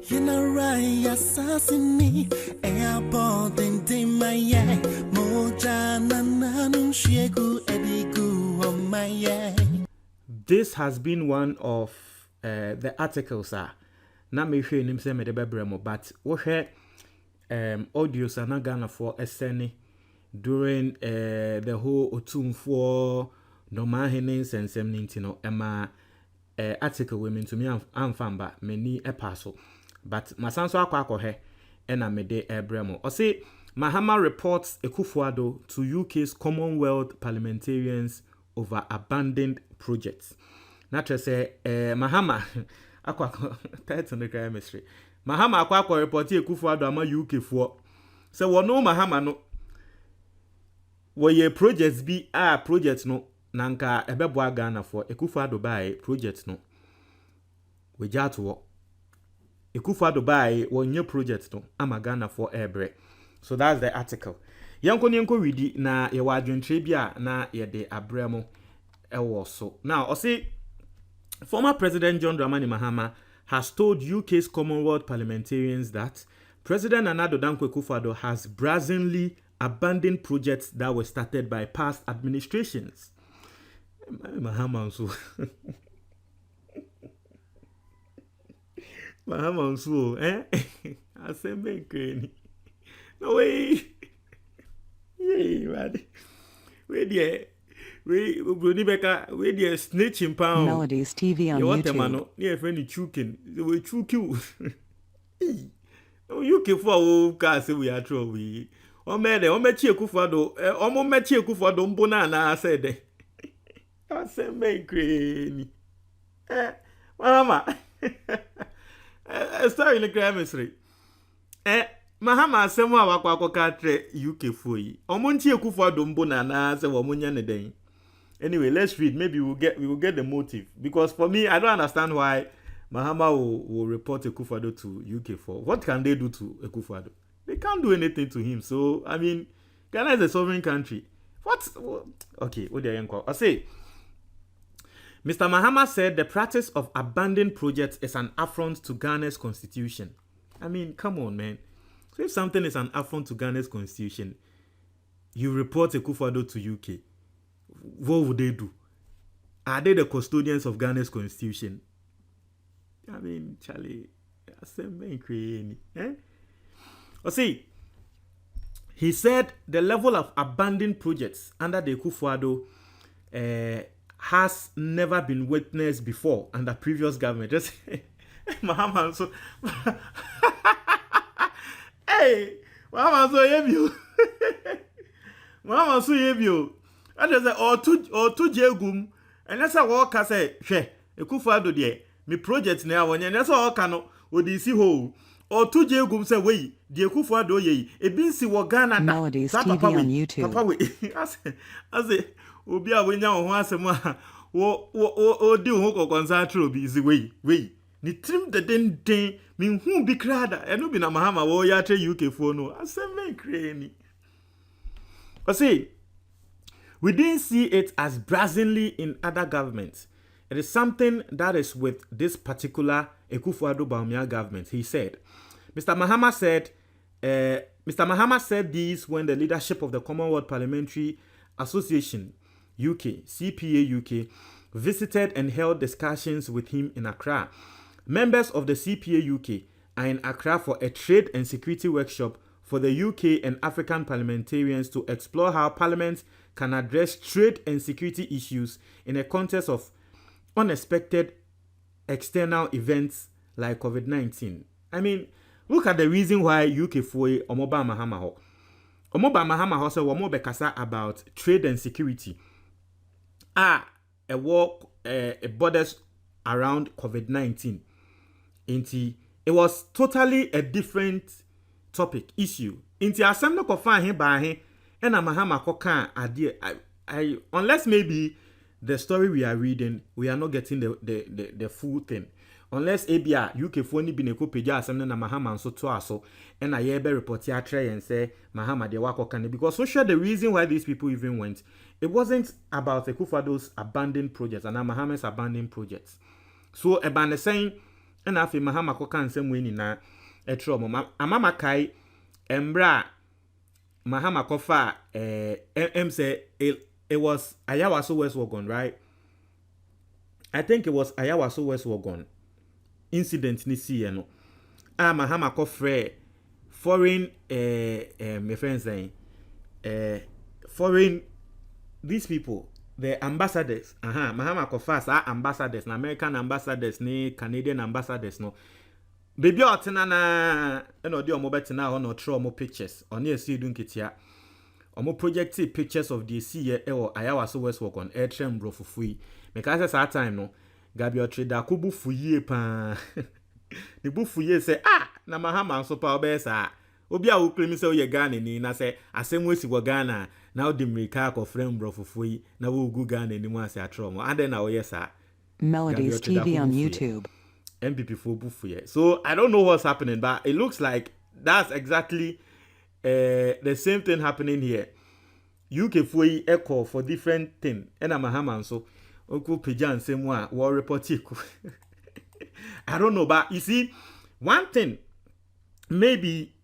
You know right, assassinate. Airport and my moja nananu shegu edigu on my. This has been one of the articles. Na me hwe nim se me de bebremo, but wo hwe audios anagana for eseni during the whole otumfo no mahene sensem nintino ema article women to me amfamba many epaso. But masanso akwa ena mede ebremo. O say Mahama reports Akufo Addo to UK's Commonwealth parliamentarians over abandoned projects. Natural say Mahama akwa title no cry mystery. Mahama akwa report Akufo Addo ama UK for. So wono Mahama no woye projects bi projects no nanka ebeboa Ghana for Akufo Addo buy projects no. We jat wo Akufo Addo buy wonye project no ama Ghana for ebre. So that's the article. Yanko read na ye wa adwentre bia na ye de abremo ewo so. Now, I say former President John Dramani Mahama has told UK's Commonwealth parliamentarians that President Nana Addo Dankwa Akufo Addo has brazenly abandoned projects that were started by past administrations. Mahama so Mahama so I say make no way. Yeah, man. We there. We there snitching pound. Melodies TV on you want YouTube. Man, yeah, friend chuking. We chook you. No, you can for car say we are true. We. O me chi Akufo Addo. O mo me chi Akufo Addo mbona na said. I say make crazy. Mama. Story in the chemistry. Mahama asemu awakwa katre UK foi. Omonti Akufo Addo mbona na say wo munya ne den. Anyway, let's read. Maybe we will get the motive, because for me I don't understand why Mahama will report Akufo Addo to UK for. What can they do to Akufo Addo? They can't do anything to him. So I mean, Ghana is a sovereign country. What? Okay, what do I say? Mr. Mahama said the practice of abandoning projects is an affront to Ghana's constitution. I mean, come on, man. So if something is an affront to Ghana's constitution, you report Akufo Addo to UK. What would they do? Are they the custodians of Ghana's constitution? I mean, Charlie, see, he said the level of abandoned projects under the Akufo Addo has never been witnessed before under previous government. Just Mahama so hey, Mahama so you. Mahama so you. I just say or two jegum, and that's a walk I say, she Akufo Addo de me project now when that's all cano would you see ho or two jegum say way the Akufo Addo ye a binsi wa Ghana Melodies TV on YouTube. Papa we I say obi a wenya ho asema wo di ho kokonsa tro bi is way ni trim the den me hu bi krada eno bi na Mahama wo ya tre UK for no asem krani. I say we didn't see it as brazenly in other governments. It is something that is with this particular Akufo Addo Bawumia government, he said. Mr. Mahama said this when the leadership of the Commonwealth Parliamentary Association, UK, CPA UK, visited and held discussions with him in Accra. Members of the CPA UK are in Accra for a trade and security workshop for the UK and African parliamentarians to explore how Parliament can address trade and security issues in a context of unexpected external events like COVID-19. I mean, look at the reason why UK for Omoba Mahama ho. Omoba Mahama ho say womo bekasa about trade and security. A war borders around COVID-19. It was totally a different topic issue. Asem no kofa he ba he and Mahama koka ade I unless maybe the story we are reading we are not getting the full thing. Unless ABA UK for ni bi ne ko peja asem na Mahama nso to aso and I be report ya try and say Mahama de wako kan, because so sure the reason why these people even went, it wasn't about Akufo Addo's abandoned projects and Mahama's abandoned projects. So Eban is saying and afi Mahama ko kan nsɛm weni na etro mo amama kai embra Mahama ko fa say it was Ayawaso West Wagon, right? I think it was Ayawaso West Wagon incident ni see no. Mahama ko frɛ foreign my friends saying foreign these people, the ambassadors, Mahama ko fast ambassadors, American ambassadors, ni Canadian ambassadors, no. Baby otena na eno di omo betina ho no tro omo pictures. Oni esi dun kitia. Omo projected pictures of the sea or Ayawaso West Wagon air trem bro fufui. Because at time no, Gabi Trader kubu fuye pa. The bufuye say na Mahama so pa obesa. Obi a wo claim say oye Ghana ni na say asem we si wo Ghana na odi mrika ko frem bro fufui na wo gu Ghana ni mu ase atro mo ade na oye sa Melodies TV on YouTube. MPP for bufuye. So I don't know what's happening, but it looks like that's exactly the same thing happening here. UK for echo for different thing. And Mahama so oku pejan same one war report. I don't know, but you see one thing. Maybe,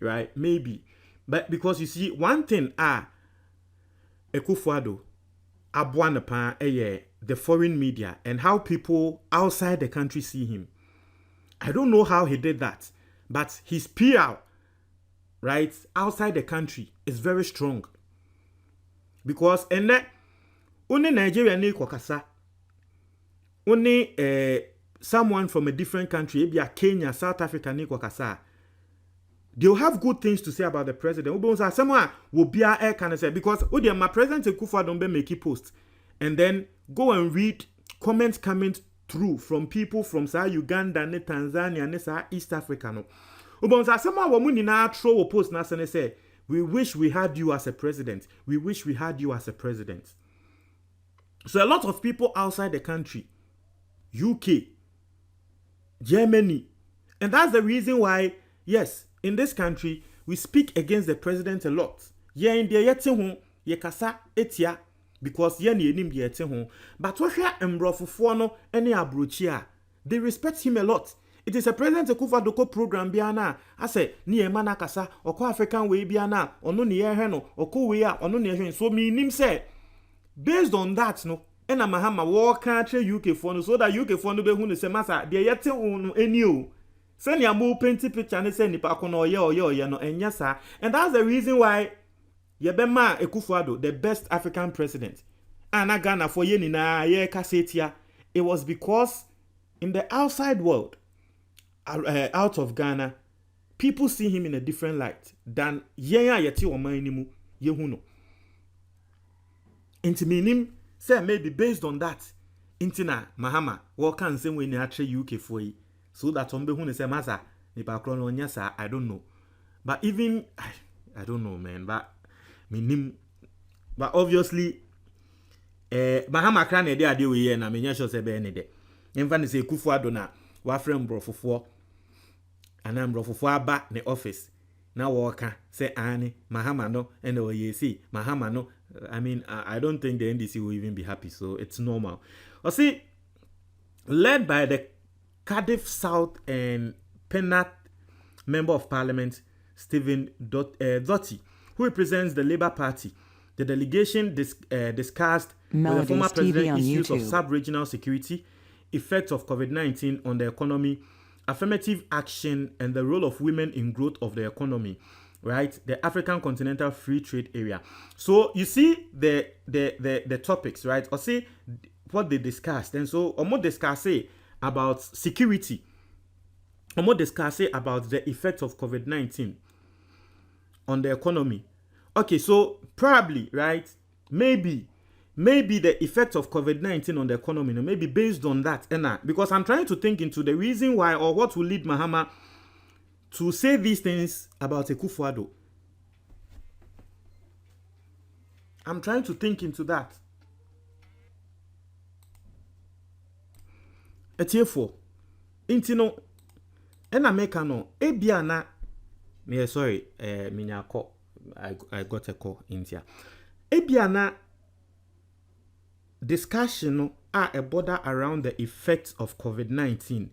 right? Maybe. But because you see, one thing, Akufo Addo, Abuanapa, the foreign media, and how people outside the country see him. I don't know how he did that, but his PR, right, outside the country is very strong. Because, and that, only Nigeria ni kwakasa, only someone from a different country, maybe Kenya, South Africa ni kwakasa, they'll have good things to say about the president. Someone will be a kind of say because my president Akufo Addo don't make a post, and then go and read comments coming through from people from Uganda, Tanzania, East Africa. No, someone will na throw a post na say, we wish we had you as a president. We wish we had you as a president. So a lot of people outside the country, UK, Germany, and that's the reason why, yes, in this country, we speak against the president a lot. Yeah, in the yeti ye kasa etia because ye ni enim yeti ho. But what here embrofufo no any abrochia, they respect him a lot. It is a President Akufo Addo program biana. I say ni emana kasa oko African way biana ono ni ye no oko we a ono ni ye. So me nim say based on that no ena Mahama wo country UK for no so that UK for no be hu no say masa de yeti no eni o. Send your more painted picture and say nipa kono oye no enyasa. And that's the reason why Yebema Akufo Addo, the best African president. And Ghana for ye na ye kasetia. It was because in the outside world, out of Ghana, people see him in a different light than ye yeti omanimu yehuno. Inti minim say maybe based on that, intina Mahama walk and same way ni atre UK for ye. So that on behun say masa nipa krono nyasa I don't know. But even I don't know man, but minim but obviously Mahama kra na de ade we na menya sure say be ne de. Emfa ne say Akufo Addo na wa frem brofofo anam brofofo aba ne office na woka say ani Mahama no and we see Mahama no I mean I don't think the NDC will even be happy, so it's normal. Or see led by the Cardiff South and Penat Member of Parliament Stephen Doty, who represents the Labour Party. The delegation discussed with the former president issues of sub-regional security, effects of COVID-19 on the economy, affirmative action, and the role of women in growth of the economy. Right, the African Continental Free Trade Area. So you see the topics, right? Or see what they discussed, and so Omo discuss about security. Omo discuss about the effect of COVID-19 on the economy. Okay, so probably, right? Maybe the effect of COVID-19 on the economy, maybe based on that, because I'm trying to think into the reason why or what will lead Mahama to say these things about Akufo Addo. I'm trying to think into that. Etiefo intino ena meka no ebia na me sorry minya call I got a call India ebia na discussion no a border around the effects of COVID-19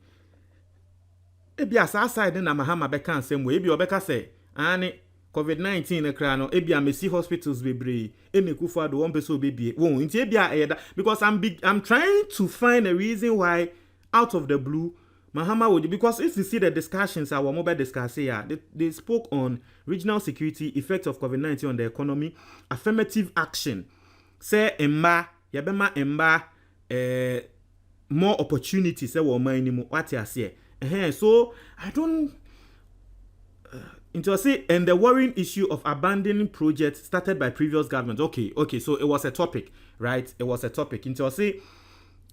ebi aside na Mahama beka nsem we ebi obeka say ani COVID-19 ekra no ebi amesi hospitals bebre ene Akufo Addo won person obebie wo nti ebi a because I'm trying to find a reason why out of the blue Mahama would, because if you see the discussions our mobile discuss here, they spoke on regional security, effects of COVID-19 on the economy, affirmative action, say emba more opportunities say wo man ni mu what you say. So I don't say, and the worrying issue of abandoning projects started by previous governments. Okay, so it was a topic, right? It was a topic. Into say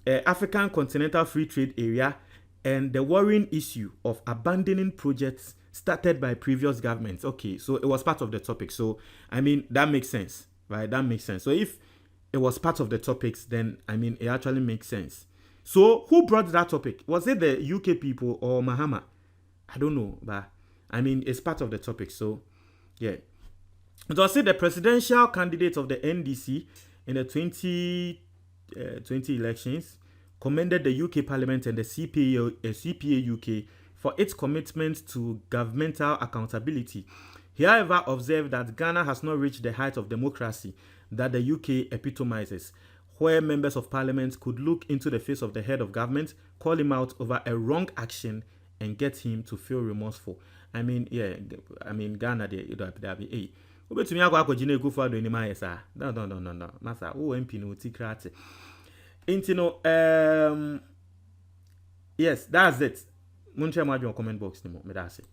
African Continental Free Trade Area and the worrying issue of abandoning projects started by previous governments. Okay, so it was part of the topic. So I mean that makes sense, right? That makes sense. So if it was part of the topics, then I mean it actually makes sense. So who brought that topic? Was it the UK people or Mahama? I don't know, but I mean, it's part of the topic, so yeah. It was the presidential candidate of the NDC in the 2020 elections commended the UK Parliament and the CPA UK for its commitment to governmental accountability. He, however, observed that Ghana has not reached the height of democracy that the UK epitomizes, where members of Parliament could look into the face of the head of government, call him out over a wrong action, and get him to feel remorseful. I mean, yeah, Ghana, they be, hey, who to me, I go to Akufo Addo anymore, yes, sir. No, Masa, who MP no tikrate. Yes, that's it. Munche majo comment box, no, me that's it.